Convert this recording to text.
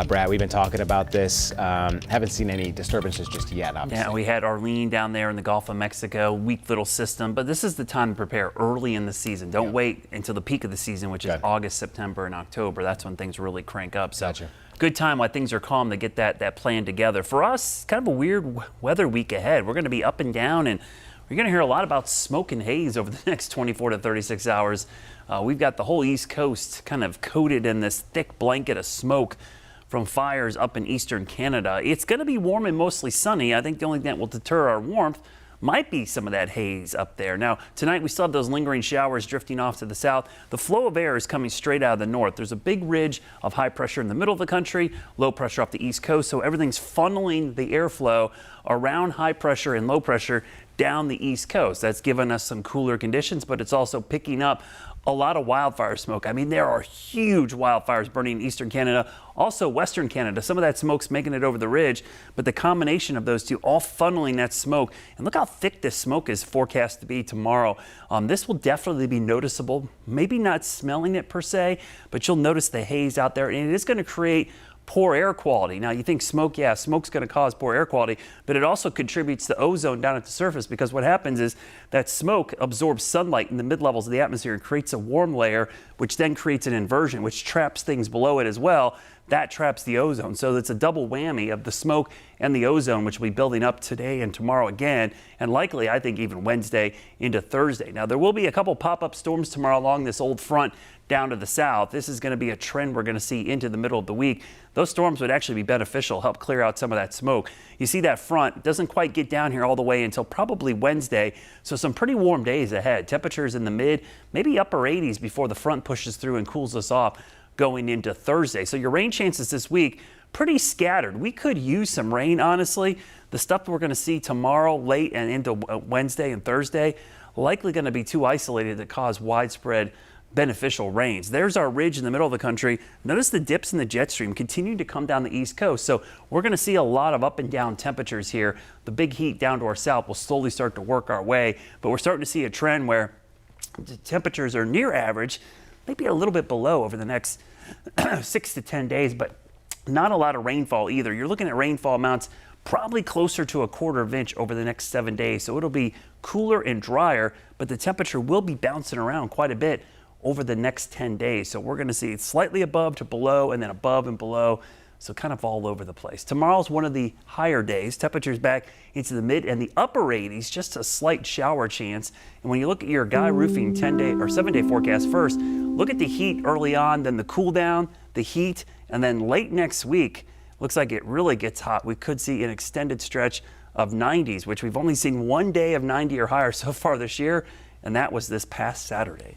Brad, we've been talking about this. Haven't seen any disturbances just yet, obviously. Yeah, we had Arlene down there in the Gulf of Mexico, weak little system, but this is the time to prepare early in the season. Don't wait until the peak of the season, which is August, September, and October. That's when things really crank up. So good time while things are calm to get that plan together. For us, kind of a weird weather week ahead. We're going to be up and down, and we're going to hear a lot about smoke and haze over the next 24 to 36 hours. We've got the whole East Coast kind of coated in this thick blanket of smoke from fires up in eastern Canada. It's going to be warm and mostly sunny. I think the only thing that will deter our warmth might be some of that haze up there. Now, tonight we still have those lingering showers drifting off to the south. The flow of air is coming straight out of the north. There's a big ridge of high pressure in the middle of the country, low pressure off the east coast, so everything's funneling the airflow around high pressure and low pressure down the east coast. That's given us some cooler conditions, but it's also picking up a lot of wildfire smoke. I mean, there are huge wildfires burning in eastern Canada, also western Canada. Some of that smoke's making it over the ridge, but the combination of those two all funneling that smoke. And look how thick this smoke is forecast to be tomorrow. This will definitely be noticeable. Maybe not smelling it per se, but you'll notice the haze out there, and it is going to create poor air quality. Now you think smoke, yeah, smoke's going to cause poor air quality, but it also contributes to ozone down at the surface, because what happens is that smoke absorbs sunlight in the mid-levels of the atmosphere and creates a warm layer, which then creates an inversion, which traps things below it as well. That traps the ozone. So it's a double whammy of the smoke and the ozone, which will be building up today and tomorrow again, and likely, I think, even Wednesday into Thursday. Now, there will be a couple pop-up storms tomorrow along this old front down to the south. This is going to be a trend we're going to see into the middle of the week. Those storms would actually be beneficial, help clear out some of that smoke. You see that front doesn't quite get down here all the way until probably Wednesday, so some pretty warm days ahead. Temperatures in the mid, maybe upper 80s before the front pushes through and cools us off going into Thursday. So your rain chances this week, pretty scattered. We could use some rain, honestly. The stuff that we're going to see tomorrow late and into Wednesday and Thursday, likely going to be too isolated to cause widespread beneficial rains. There's our ridge in the middle of the country. Notice the dips in the jet stream continue to come down the east coast. So we're going to see a lot of up and down temperatures here. The big heat down to our south will slowly start to work our way, but we're starting to see a trend where the temperatures are near average, maybe a little bit below over the next 6 to 10 days, but not a lot of rainfall either. You're looking at rainfall amounts probably closer to a quarter of an inch over the next 7 days. So it'll be cooler and drier, but the temperature will be bouncing around quite a bit over the next 10 days. So we're going to see it slightly above to below and then above and below. So kind of all over the place. Tomorrow's one of the higher days. Temperatures back into the mid and the upper 80s, just a slight shower chance. And when you look at your Guy Roofing 10-day or 7-day forecast first, look at the heat early on, then the cool down, the heat, and then late next week, looks like it really gets hot. We could see an extended stretch of 90s, which we've only seen one day of 90 or higher so far this year, and that was this past Saturday.